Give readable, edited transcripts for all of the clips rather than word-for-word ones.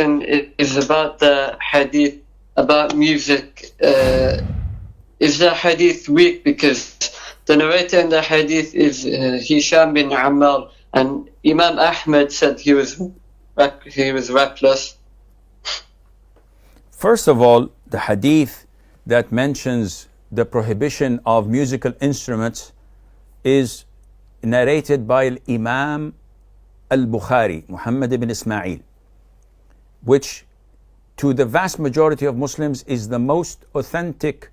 is about the hadith about music. Is the hadith weak because the narrator in the hadith is Hisham Ibn Amar, and Imam Ahmad said he was reckless? First of all, the hadith that mentions the prohibition of musical instruments is narrated by Imam al-Bukhari, Muhammad ibn Ismail, which to the vast majority of Muslims is the most authentic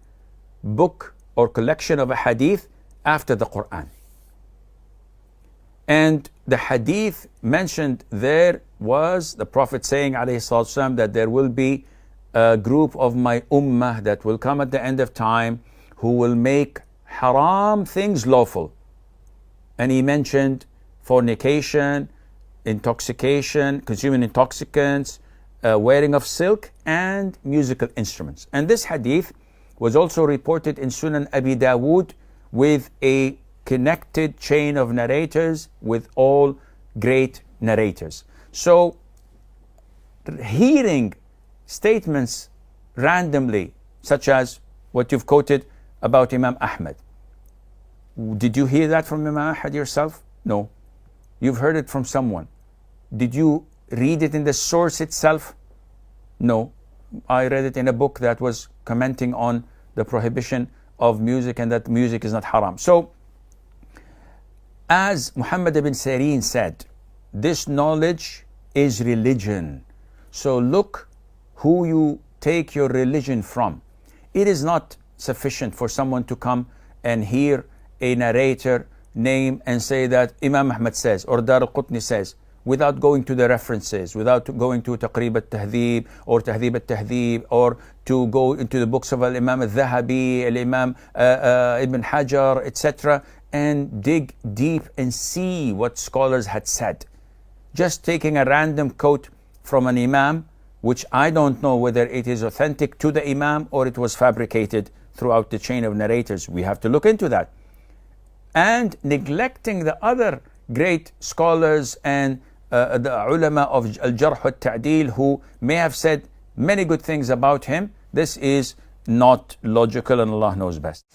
book or collection of a hadith after the Quran. And the hadith mentioned there was the Prophet saying, alayhi salatu wasalam, that there will be a group of my ummah that will come at the end of time who will make haram things lawful. And he mentioned fornication, intoxication, consuming intoxicants, wearing of silk, and musical instruments. And this hadith was also reported in Sunan Abi Dawood with a connected chain of narrators with all great narrators. So hearing statements randomly, such as what you've quoted about Imam Ahmad, did you hear that from Imam Ahmad yourself? No. You've heard it from someone. Did you read it in the source itself? No. I read it in a book that was commenting on the prohibition of music and that music is not haram. So, as Muhammad ibn Sirin said, this knowledge is religion. So look who you take your religion from. It is not sufficient for someone to come and hear a narrator name and say that Imam Ahmad says or Dar al-Qutni says, without going to the references, without going to Taqrib al-Tahdhib or Tahdhib al-Tahdhib, or to go into the books of Al-Imam al-Dhahabi, Al-Imam Ibn Hajar, etc., and dig deep and see what scholars had said. Just taking a random quote from an Imam, which I don't know whether it is authentic to the Imam or it was fabricated throughout the chain of narrators. We have to look into that. And neglecting the other great scholars and the ulama of al-Jarh al-Ta'dil who may have said many good things about him, this is not logical, and Allah knows best.